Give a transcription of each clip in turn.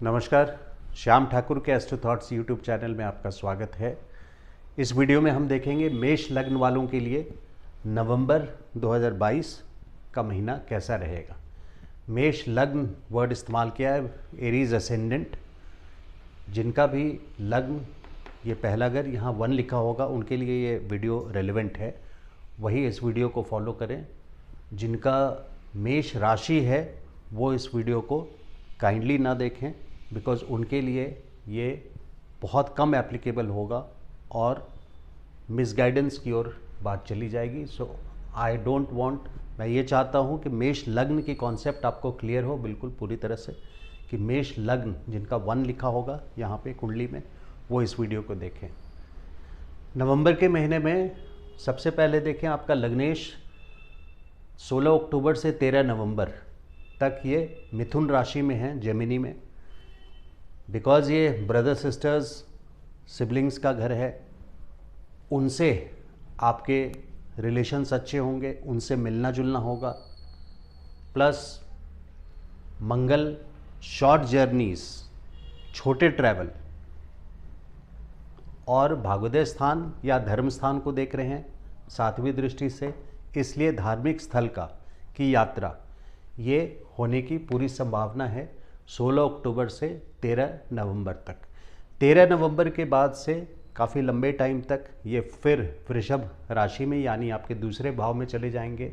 नमस्कार, श्याम ठाकुर के astro thoughts YouTube channel में आपका स्वागत है। इस वीडियो में हम देखेंगे मेष लग्न वालों के लिए नवंबर 2022 का महीना कैसा रहेगा। मेष लग्न वर्ड इस्तेमाल किया है, एरीज असेंडेंट। जिनका भी लग्न ये पहला घर यहाँ 1 लिखा होगा उनके लिए ये वीडियो रेलेवेंट है, वही इस वीडियो को फॉलो करें। जिनका मेष राशि है वो इस वीडियो को काइंडली ना देखें, बिकॉज उनके लिए ये बहुत कम एप्लीकेबल होगा और मिसगाइडेंस की ओर बात चली जाएगी। सो आई डोंट वांट, मैं ये चाहता हूँ कि मेष लग्न की कॉन्सेप्ट आपको क्लियर हो बिल्कुल पूरी तरह से, कि मेष लग्न जिनका 1 लिखा होगा यहाँ पे कुंडली में वो इस वीडियो को देखें। नवंबर के महीने में सबसे पहले देखें आपका लग्नेश 16 अक्टूबर से 13 नवंबर तक ये मिथुन राशि में है, जेमिनी में। बिकॉज़ ये ब्रदर सिस्टर्स सिबलिंग्स का घर है, उनसे आपके रिलेशंस अच्छे होंगे, उनसे मिलना जुलना होगा। प्लस मंगल शॉर्ट जर्नीज, छोटे ट्रैवल और भाग्योदय स्थान या धर्म स्थान को देख रहे हैं 7वीं दृष्टि से, इसलिए धार्मिक स्थल की यात्रा ये होने की पूरी संभावना है 16 अक्टूबर से 13 नवंबर तक। 13 नवंबर के बाद से काफ़ी लंबे टाइम तक ये फिर वृषभ राशि में यानी आपके दूसरे भाव में चले जाएंगे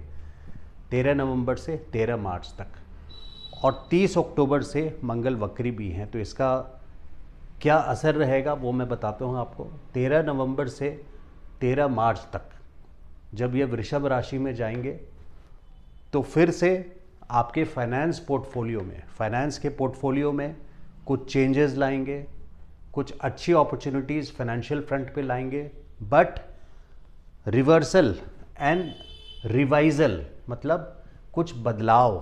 13 नवंबर से 13 मार्च तक। और 30 अक्टूबर से मंगल वक्री भी हैं, तो इसका क्या असर रहेगा वो मैं बताता हूँ आपको। 13 नवंबर से 13 मार्च तक जब ये वृषभ राशि में जाएंगे तो फिर से आपके फाइनेंस के पोर्टफोलियो में कुछ चेंजेस लाएंगे, कुछ अच्छी अपॉर्चुनिटीज़ फाइनेंशियल फ्रंट पे लाएंगे। बट रिवर्सल एंड रिवाइजल मतलब कुछ बदलाव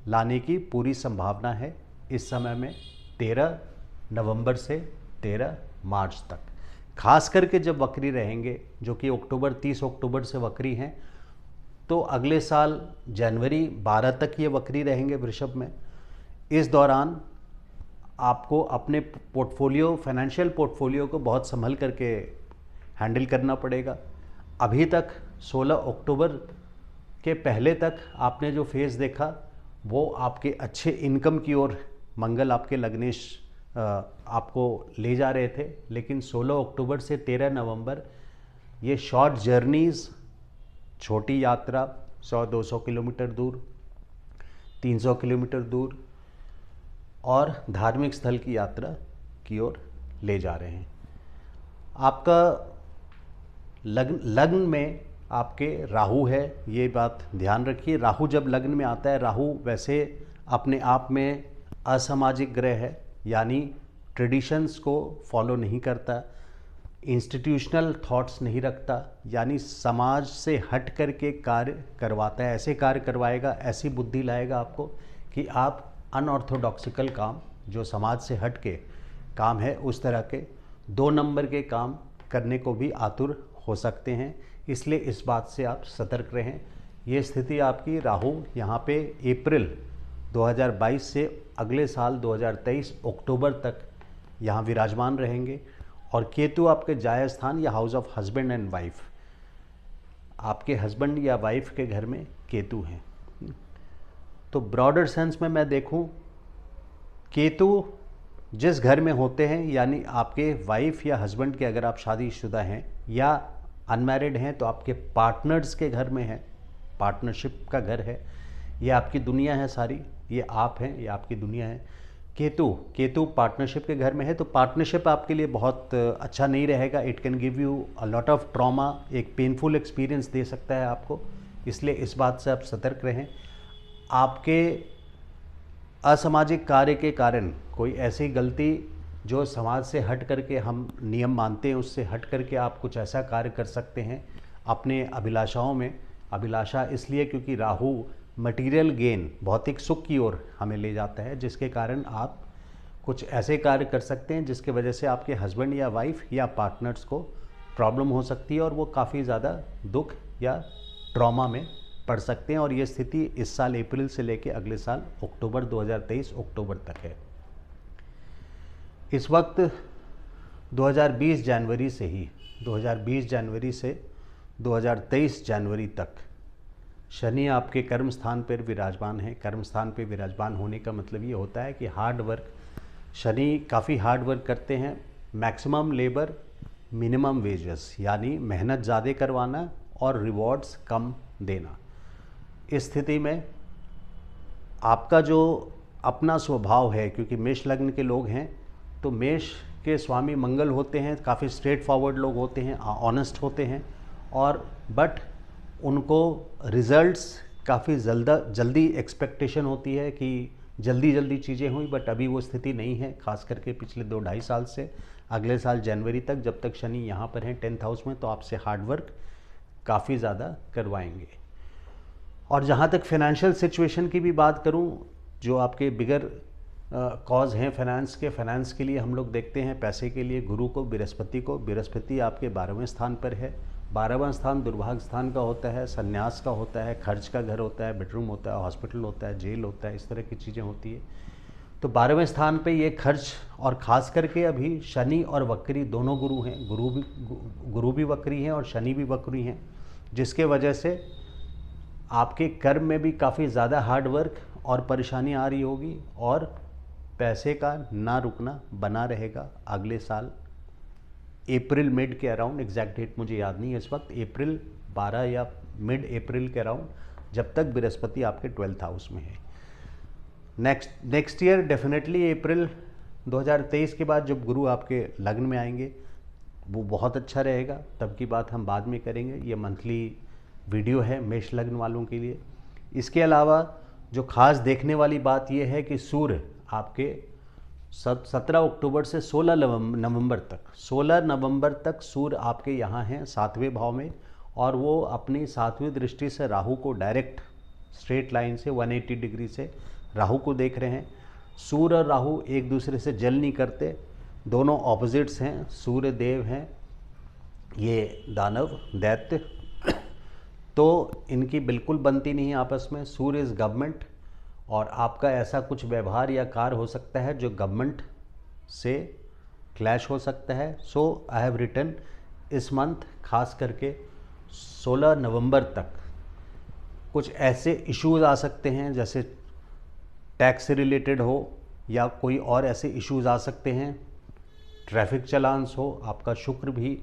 लाने की पूरी संभावना है इस समय में 13 नवंबर से 13 मार्च तक। खास करके जब वक्री रहेंगे, जो कि 30 अक्टूबर से वक्री हैं, तो अगले साल जनवरी 12 तक ये वक्री रहेंगे वृषभ में। इस दौरान आपको अपने फाइनेंशियल पोर्टफोलियो को बहुत संभल करके हैंडल करना पड़ेगा। अभी तक 16 अक्टूबर के पहले तक आपने जो फेज़ देखा वो आपके अच्छे इनकम की ओर मंगल आपके लग्नेश आपको ले जा रहे थे, लेकिन 16 अक्टूबर से 13 नवंबर ये शॉर्ट जर्नीज़, छोटी यात्रा 100-200 किलोमीटर दूर, 300 किलोमीटर दूर और धार्मिक स्थल की यात्रा की ओर ले जा रहे हैं। आपका लग्न में आपके राहु है, ये बात ध्यान रखिए। राहु जब लग्न में आता है, राहु वैसे अपने आप में असामाजिक ग्रह है, यानी ट्रेडिशंस को फॉलो नहीं करता, इंस्टीट्यूशनल थॉट्स नहीं रखता, यानी समाज से हट करके कार्य करवाता है। ऐसे कार्य करवाएगा, ऐसी बुद्धि लाएगा आपको कि आप अनऑर्थोडॉक्सिकल काम, जो समाज से हट के काम है, उस तरह के 2 नंबर के काम करने को भी आतुर हो सकते हैं। इसलिए इस बात से आप सतर्क रहें। ये स्थिति आपकी राहु यहाँ पे अप्रैल 2022 से अगले साल 2023 अक्टूबर तक यहाँ विराजमान रहेंगे। और केतु आपके जाय स्थान या house of husband and wife, आपके हस्बैंड या वाइफ के घर में केतु हैं। तो ब्रॉडर सेंस में मैं देखूं, केतु जिस घर में होते हैं, यानी आपके वाइफ या हस्बैंड के, अगर आप शादीशुदा हैं या अनमैरिड हैं, तो आपके पार्टनर्स के घर में है, पार्टनरशिप का घर है, ये आपकी दुनिया है सारी, ये आप हैं, ये आपकी दुनिया है। केतु पार्टनरशिप के घर में है, तो पार्टनरशिप आपके लिए बहुत अच्छा नहीं रहेगा। It can give you a lot of trauma, एक पेनफुल एक्सपीरियंस दे सकता है आपको, इसलिए इस बात से आप सतर्क रहें। आपके असामाजिक कार्य के कारण कोई ऐसी गलती जो समाज से हट करके हम नियम मानते हैं, उससे हट करके आप कुछ ऐसा कार्य कर सकते हैं अपने अभिलाषाओं में। अभिलाषा इसलिए क्योंकि राहु मटेरियल गेन, भौतिक सुख की ओर हमें ले जाता है, जिसके कारण आप कुछ ऐसे कार्य कर सकते हैं जिसके वजह से आपके हस्बैंड या वाइफ या पार्टनर्स को प्रॉब्लम हो सकती है और वो काफ़ी ज़्यादा दुख या ट्रॉमा में पड़ सकते हैं। और ये स्थिति इस साल अप्रैल से लेकर अगले साल अक्टूबर 2023 अक्टूबर तक है। इस वक्त 2020 जनवरी से ही 2020 जनवरी से 2023 जनवरी तक शनि आपके कर्म स्थान पर विराजमान है। कर्म स्थान पर विराजमान होने का मतलब ये होता है कि हार्ड वर्क, शनि काफ़ी हार्ड वर्क करते हैं। मैक्सिमम लेबर मिनिमम वेजेस, यानी मेहनत ज़्यादा करवाना और रिवॉर्ड्स कम देना। इस स्थिति में आपका जो अपना स्वभाव है, क्योंकि मेष लग्न के लोग हैं तो मेष के स्वामी मंगल होते हैं, काफ़ी स्ट्रेट फॉरवर्ड लोग होते हैं, ऑनेस्ट होते हैं, और बट उनको रिजल्ट्स काफ़ी जल्दी एक्सपेक्टेशन होती है कि जल्दी चीज़ें हुई, बट अभी वो स्थिति नहीं है। खास करके पिछले 2-2.5 साल से अगले साल जनवरी तक, जब तक शनि यहाँ पर हैं 10th हाउस में, तो आपसे हार्ड वर्क काफ़ी ज़्यादा करवाएंगे। और जहाँ तक फाइनेंशियल सिचुएशन की भी बात करूँ, जो आपके बिगर कॉज हैं फाइनेंस के लिए हम लोग देखते हैं पैसे के लिए गुरु को, बृहस्पति आपके 12वें स्थान पर है। 12वां स्थान दुर्भाग्य स्थान का होता है, संन्यास का होता है, खर्च का घर होता है, बेडरूम होता है, हॉस्पिटल होता है, जेल होता है, इस तरह की चीज़ें होती है। तो 12वें स्थान पे ये खर्च, और ख़ास करके अभी शनि और वक्री दोनों गुरु हैं, गुरु भी वक्री हैं और शनि भी वक्री हैं, जिसके वजह से आपके कर्म में भी काफ़ी ज़्यादा हार्ड वर्क और परेशानी आ रही होगी, और पैसे का ना रुकना बना रहेगा अगले साल अप्रैल मिड के अराउंड। एग्जैक्ट डेट मुझे याद नहीं है इस वक्त, अप्रैल 12 या मिड अप्रैल के अराउंड, जब तक बृहस्पति आपके 12th हाउस में है। नेक्स्ट ईयर डेफिनेटली अप्रैल 2023 के बाद जब गुरु आपके लग्न में आएंगे वो बहुत अच्छा रहेगा, तब की बात हम बाद में करेंगे। ये मंथली वीडियो है मेष लग्न वालों के लिए। इसके अलावा जो खास देखने वाली बात यह है कि सूर्य आपके 17 अक्टूबर से 16 नवंबर तक सूर्य आपके यहाँ हैं 7वें भाव में, और वो अपनी 7वीं दृष्टि से राहु को डायरेक्ट स्ट्रेट लाइन से 180 डिग्री से राहु को देख रहे हैं। सूर्य और राहु एक दूसरे से जल नहीं करते, दोनों ऑपोजिट्स हैं। सूर्य देव हैं, ये दानव दैत्य, तो इनकी बिल्कुल बनती नहीं है आपस में। सूर्य इज़ गवर्नमेंट, और आपका ऐसा कुछ व्यवहार या कार्य हो सकता है जो गवर्नमेंट से क्लैश हो सकता है। सो आई हैव रिटन इस मंथ खास करके 16 नवंबर तक कुछ ऐसे इश्यूज आ सकते हैं, जैसे टैक्स से रिलेटेड हो या कोई और ऐसे इश्यूज आ सकते हैं, ट्रैफिक चलान्स हो। आपका शुक्र भी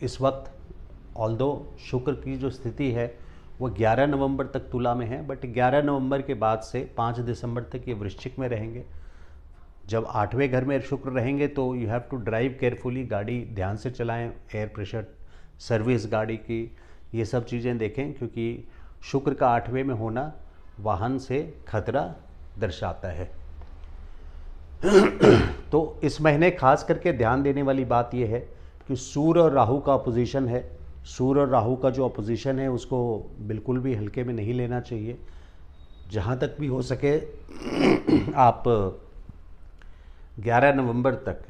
इस वक्त, ऑल्दो शुक्र की जो स्थिति है वो 11 नवंबर तक तुला में है, बट 11 नवंबर के बाद से 5 दिसंबर तक ये वृश्चिक में रहेंगे। जब 8वें घर में शुक्र रहेंगे तो you have to drive carefully, गाड़ी ध्यान से चलाएं, एयर प्रेशर सर्विस गाड़ी की, ये सब चीज़ें देखें, क्योंकि शुक्र का 8वें में होना वाहन से खतरा दर्शाता है। तो इस महीने खास करके ध्यान देने वाली बात यह है कि सूर्य और राहु का अपोजिशन है। सूर्य और राहु का जो अपोजिशन है उसको बिल्कुल भी हल्के में नहीं लेना चाहिए। जहाँ तक भी हो सके आप 11 नवंबर तक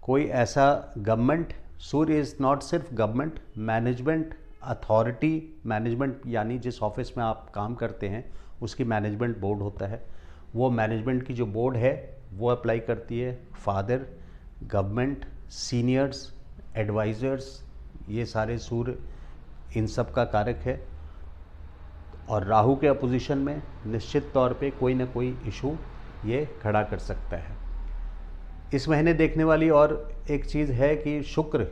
कोई ऐसा गवर्नमेंट, सूर्य इज़ नॉट सिर्फ गवर्नमेंट, मैनेजमेंट अथॉरिटी, मैनेजमेंट यानी जिस ऑफिस में आप काम करते हैं उसकी मैनेजमेंट बोर्ड होता है, वो मैनेजमेंट की जो बोर्ड है वो अप्लाई करती है। फादर, गवर्नमेंट, सीनियर्स, एडवाइज़र्स, ये सारे सूर्य इन सब का कारक है। और राहु के अपोजिशन में निश्चित तौर पे कोई ना कोई इशू ये खड़ा कर सकता है। इस महीने देखने वाली और एक चीज़ है कि शुक्र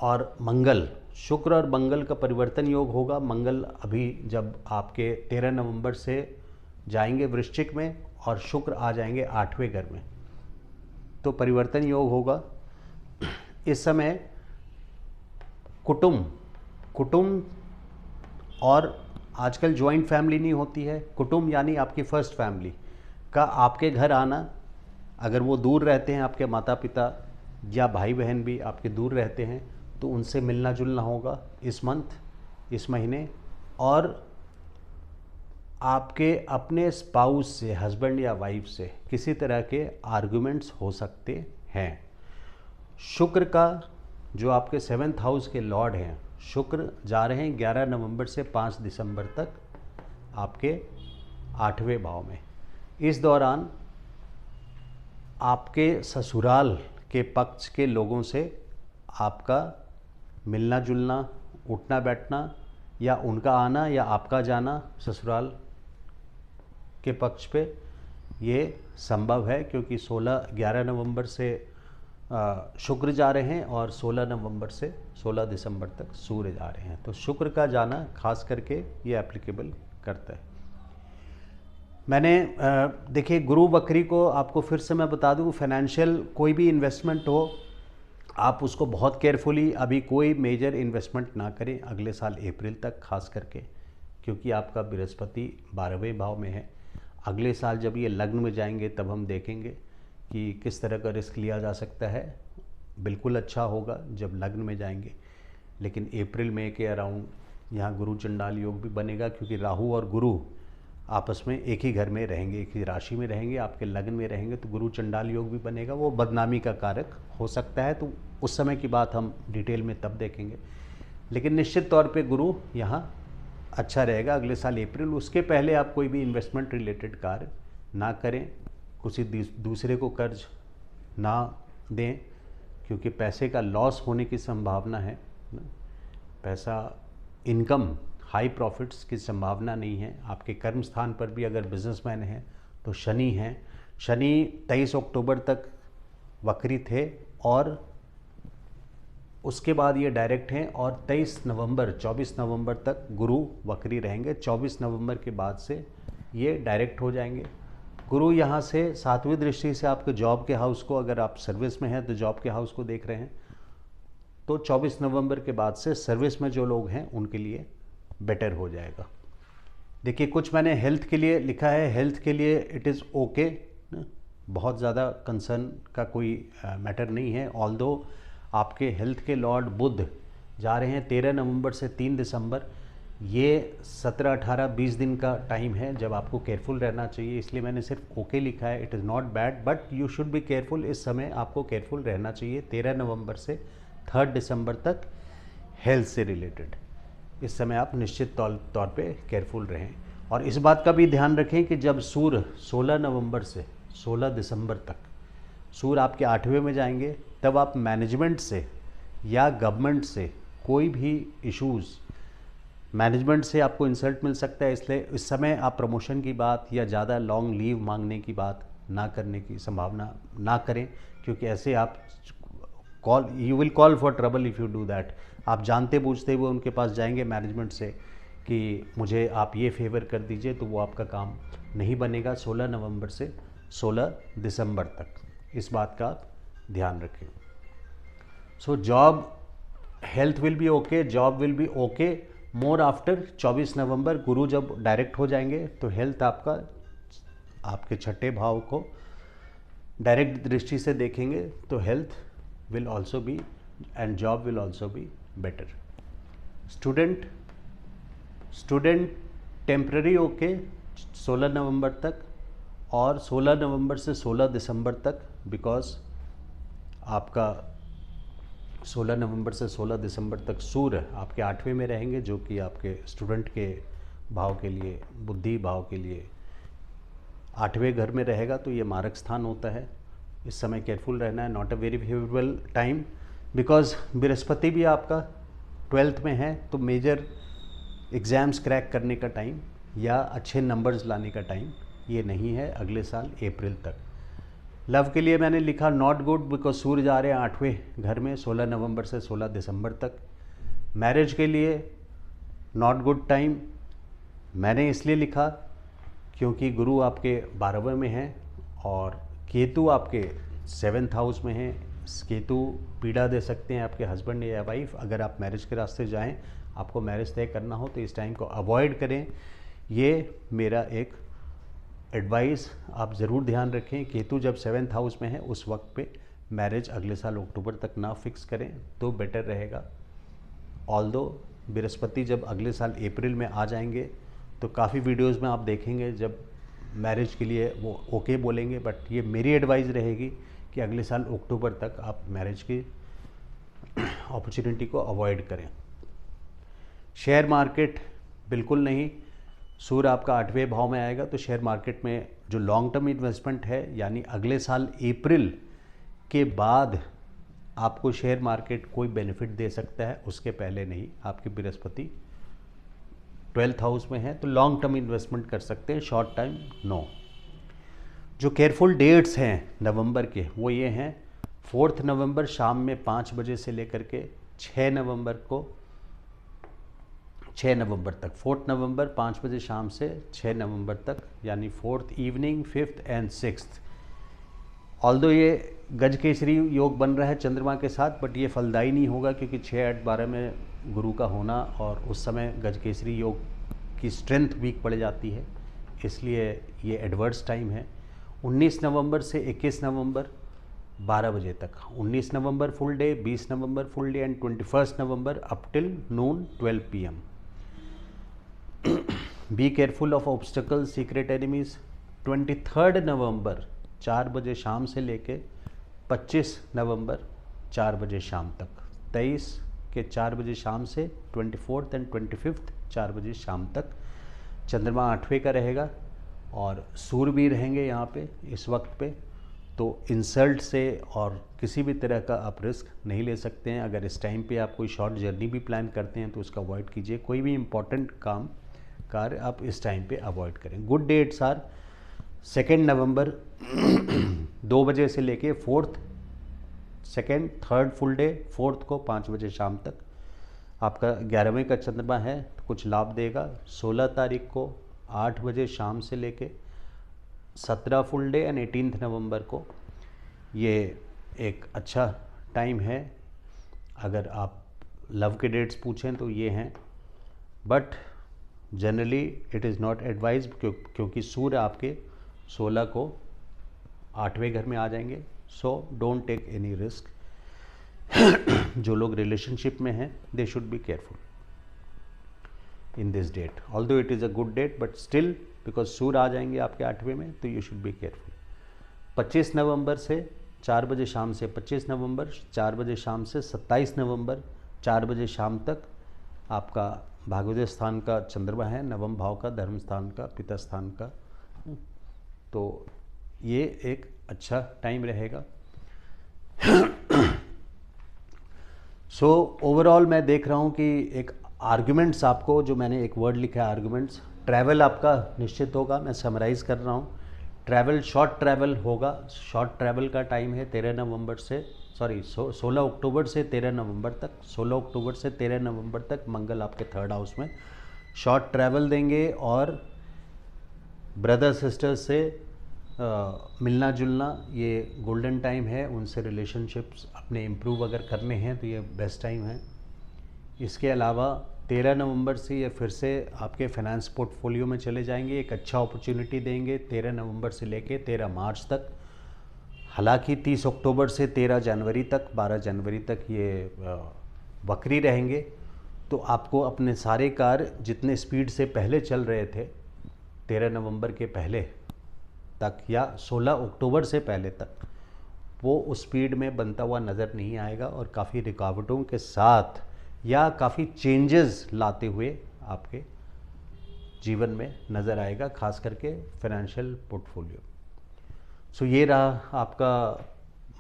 और मंगल का परिवर्तन योग होगा। मंगल अभी जब आपके 13 नवंबर से जाएंगे वृश्चिक में और शुक्र आ जाएंगे 8वें घर में, तो परिवर्तन योग होगा। इस समय कुटुंब और आजकल जॉइंट फैमिली नहीं होती है, कुटुंब यानी आपकी फर्स्ट फैमिली का आपके घर आना, अगर वो दूर रहते हैं, आपके माता पिता या भाई बहन भी आपके दूर रहते हैं, तो उनसे मिलना जुलना होगा इस महीने। और आपके अपने स्पाउस से, हस्बैंड या वाइफ से किसी तरह के आर्गुमेंट्स हो सकते हैं। शुक्र का जो आपके 7th हाउस के लॉर्ड हैं, शुक्र जा रहे हैं 11 नवंबर से 5 दिसंबर तक आपके 8वें भाव में। इस दौरान आपके ससुराल के पक्ष के लोगों से आपका मिलना जुलना, उठना बैठना, या उनका आना या आपका जाना ससुराल के पक्ष पे ये संभव है, क्योंकि 11 नवंबर से शुक्र जा रहे हैं और 16 नवंबर से 16 दिसंबर तक सूर्य जा रहे हैं। तो शुक्र का जाना खास करके ये एप्लीकेबल करता है। मैंने देखिए, गुरु बकरी को आपको फिर से मैं बता दूं, फाइनेंशियल कोई भी इन्वेस्टमेंट हो आप उसको बहुत केयरफुली, अभी कोई मेजर इन्वेस्टमेंट ना करें अगले साल अप्रैल तक, खास करके क्योंकि आपका बृहस्पति 12वें भाव में है। अगले साल जब ये लग्न में जाएंगे तब हम देखेंगे कि किस तरह का रिस्क लिया जा सकता है। बिल्कुल अच्छा होगा जब लग्न में जाएंगे, लेकिन अप्रैल मई के अराउंड यहाँ गुरु चंडाल योग भी बनेगा, क्योंकि राहु और गुरु आपस में एक ही घर में रहेंगे, एक ही राशि में रहेंगे, आपके लग्न में रहेंगे, तो गुरु चंडाल योग भी बनेगा। वो बदनामी का कारक हो सकता है, तो उस समय की बात हम डिटेल में तब देखेंगे। लेकिन निश्चित तौर पे गुरु यहाँ अच्छा रहेगा अगले साल अप्रैल। उसके पहले आप कोई भी इन्वेस्टमेंट रिलेटेड कार्य ना करें, किसी दूसरे को कर्ज ना दें, क्योंकि पैसे का लॉस होने की संभावना है। पैसा इनकम हाई प्रॉफिट्स की संभावना नहीं है। आपके कर्म स्थान पर भी अगर बिजनेसमैन हैं तो शनि हैं। शनि 23 अक्टूबर तक वक्री थे और उसके बाद ये डायरेक्ट हैं, और 24 नवंबर तक गुरु वक्री रहेंगे। 24 नवंबर के बाद से ये डायरेक्ट हो जाएंगे। गुरु यहाँ से 7वीं दृष्टि से आपके जॉब के हाउस को, अगर आप सर्विस में हैं तो जॉब के हाउस को देख रहे हैं, तो 24 नवंबर के बाद से सर्विस में जो लोग हैं उनके लिए बेटर हो जाएगा। देखिए, कुछ मैंने हेल्थ के लिए लिखा है। हेल्थ के लिए इट इज़ ओके, बहुत ज़्यादा कंसर्न का कोई मैटर नहीं है। ऑल्दो आपके हेल्थ के लॉर्ड बुध जा रहे हैं 13 नवंबर से 3 दिसंबर। ये 17, 18, 20 दिन का टाइम है जब आपको केयरफुल रहना चाहिए, इसलिए मैंने सिर्फ ओके लिखा है। It is not bad but you should be careful. इस समय आपको केयरफुल रहना चाहिए 13 नवंबर से 3 दिसंबर तक हेल्थ से रिलेटेड। इस समय आप निश्चित तौर पे केयरफुल रहें। और इस बात का भी ध्यान रखें कि जब सूर्य 16 नवंबर से 16 दिसंबर तक सूर्य आपके 8वें में जाएंगे, तब आप मैनेजमेंट से या गवर्नमेंट से कोई भी इश्यूज़, मैनेजमेंट से आपको इंसल्ट मिल सकता है। इसलिए इस समय आप प्रमोशन की बात या ज़्यादा लॉन्ग लीव मांगने की बात ना करने की संभावना ना करें, क्योंकि ऐसे आप you will call for trouble if you do that. आप जानते बूझते हुए उनके पास जाएंगे मैनेजमेंट से कि मुझे आप ये फेवर कर दीजिए, तो वो आपका काम नहीं बनेगा 16 नवंबर से 16 दिसंबर तक। इस बात का आप ध्यान रखें। So job, health will be okay, job will be okay more after 24 नवंबर। गुरु जब डायरेक्ट हो जाएंगे तो हेल्थ आपका, आपके 6ठे भाव को डायरेक्ट दृष्टि से देखेंगे तो health will also be and job will also be better. Student temporary okay 16 नवंबर तक, और 16 नवंबर से 16 दिसंबर तक, बिकॉज आपका 16 नवंबर से 16 दिसंबर तक सूर्य आपके 8वें में रहेंगे, जो कि आपके स्टूडेंट के भाव के लिए, बुद्धि भाव के लिए 8वें घर में रहेगा, तो ये मारक स्थान होता है। इस समय केयरफुल रहना है। Not a very favourable time, because Brihaspati भी आपका 12th में है, तो मेजर एग्ज़ाम्स क्रैक करने का टाइम या अच्छे नंबर्स लाने का टाइम ये नहीं है अगले साल अप्रैल तक। लव के लिए मैंने लिखा नॉट गुड, बिकॉज सूर्य जा रहे हैं 8वें घर में 16 नवंबर से 16 दिसंबर तक। मैरिज के लिए नॉट गुड टाइम मैंने इसलिए लिखा क्योंकि गुरु आपके 12वें में हैं और केतु आपके 7th हाउस में हैं। केतु पीड़ा दे सकते हैं आपके हस्बैंड या वाइफ। अगर आप मैरिज के रास्ते जाएं, आपको मैरिज तय करना हो, तो इस टाइम को अवॉइड करें। ये मेरा एक एडवाइस आप ज़रूर ध्यान रखें। केतु जब 7th हाउस में है, उस वक्त पे मैरिज अगले साल अक्टूबर तक ना फिक्स करें तो बेटर रहेगा। ऑल्दो बृहस्पति जब अगले साल अप्रैल में आ जाएंगे, तो काफ़ी वीडियोज़ में आप देखेंगे जब मैरिज के लिए वो ओके बोलेंगे, बट ये मेरी एडवाइस रहेगी कि अगले साल अक्टूबर तक आप मैरिज की अपॉर्चुनिटी को अवॉइड करें। शेयर मार्केट बिल्कुल नहीं, सूर्य आपका 8वें भाव में आएगा तो शेयर मार्केट में जो लॉन्ग टर्म इन्वेस्टमेंट है, यानी अगले साल अप्रैल के बाद आपको शेयर मार्केट कोई बेनिफिट दे सकता है, उसके पहले नहीं। आपकी बृहस्पति 12th हाउस में है तो लॉन्ग टर्म इन्वेस्टमेंट कर सकते हैं, शॉर्ट टाइम नो। जो केयरफुल डेट्स हैं नवंबर के वो ये हैं, 4 नवंबर शाम में 5 बजे से लेकर के 6 नवंबर तक, 4 नवंबर 5 बजे शाम से 6 नवंबर तक, यानी 4th evening, 5th and 6th। Although ये गजकेसरी योग बन रहा है चंद्रमा के साथ, बट ये फलदायी नहीं होगा क्योंकि 6-8-12 में गुरु का होना और उस समय गजकेसरी योग की स्ट्रेंथ वीक पड़ जाती है, इसलिए ये एडवर्स टाइम है। 19 नवंबर से 21 नवंबर 12 बजे तक, 19 November full day, 20 November full day and 21 November up till noon 12 PM। Be careful of obstacle, secret enemies. 23 नवंबर 4 बजे शाम से लेके 25 नवंबर 4 बजे शाम तक, 23 के 4 बजे शाम से 24th एंड 25th 4 बजे शाम तक चंद्रमा 8वें का रहेगा और सूर्य भी रहेंगे यहाँ पे इस वक्त पे। तो इंसल्ट से और किसी भी तरह का आप रिस्क नहीं ले सकते हैं। अगर इस टाइम पे आप कोई शॉर्ट जर्नी भी प्लान करते हैं तो उसका अवॉइड कीजिए। कोई भी इम्पॉर्टेंट कार्य आप इस टाइम पे अवॉइड करें। गुड डेट्स आर 2 नवंबर 2 बजे से लेके 4th, 2nd, 3rd full day, 4th को 5 बजे शाम तक। आपका 11वें का चंद्रमा है तो कुछ लाभ देगा। 16 तारीख को 8 बजे शाम से लेके 17 फुल डे एंड 18 नवंबर को ये एक अच्छा टाइम है। अगर आप लव के डेट्स पूछें तो ये हैं, but generally it is not advise क्योंकि सूर्य आपके 16 को 8वें घर में आ जाएंगे। So don't take any risk. जो लोग रिलेशनशिप में हैं they should be careful in this date, although it is a good date but still because सूर्य आ जाएंगे आपके 8वें में तो यू शुड बी केयरफुल। 25 नवंबर से 4 बजे शाम से 25 नवंबर 4 बजे शाम से 27 नवंबर 4 बजे शाम तक आपका भाग्योदय स्थान का चंद्रमा है, नवम भाव का, धर्म स्थान का, पिता स्थान का। तो ये एक अच्छा टाइम रहेगा। सो ओवरऑल मैं देख रहा हूँ कि एक आर्गुमेंट्स, आपको जो मैंने एक वर्ड लिखा है आर्गुमेंट्स, ट्रैवल आपका निश्चित होगा। मैं समराइज़ कर रहा हूँ, ट्रैवल शॉर्ट ट्रैवल होगा। शॉर्ट ट्रैवल का टाइम है 16 अक्टूबर से 13 नवंबर तक। 16 अक्टूबर से 13 नवंबर तक मंगल आपके 3rd हाउस में शॉर्ट ट्रैवल देंगे और ब्रदर सिस्टर से मिलना जुलना ये गोल्डन टाइम है। उनसे रिलेशनशिप्स अपने इम्प्रूव अगर करने हैं तो ये बेस्ट टाइम है। इसके अलावा 13 नवंबर से ये फिर से आपके फाइनेंस पोर्टफोलियो में चले जाएंगे, एक अच्छा अपॉर्चुनिटी देंगे 13 नवंबर से लेके 13 मार्च तक। हालांकि 30 अक्टूबर से 13 जनवरी तक, 12 जनवरी तक ये वक्री रहेंगे। तो आपको अपने सारे कार्य जितने स्पीड से पहले चल रहे थे 13 नवंबर के पहले तक या 16 अक्टूबर से पहले तक, वो उस स्पीड में बनता हुआ नज़र नहीं आएगा और काफ़ी रुकावटों के साथ या काफ़ी चेंजेस लाते हुए आपके जीवन में नज़र आएगा, खास करके फाइनेंशियल पोर्टफोलियो। सो ये रहा आपका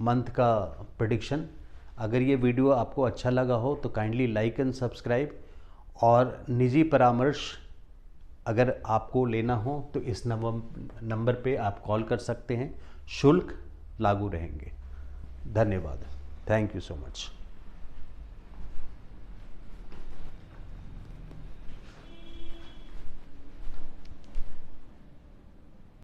मंथ का प्रेडिक्शन। अगर ये वीडियो आपको अच्छा लगा हो तो काइंडली लाइक एंड सब्सक्राइब, और निजी परामर्श अगर आपको लेना हो तो इस नंबर पे आप कॉल कर सकते हैं, शुल्क लागू रहेंगे। धन्यवाद, थैंक यू सो मच।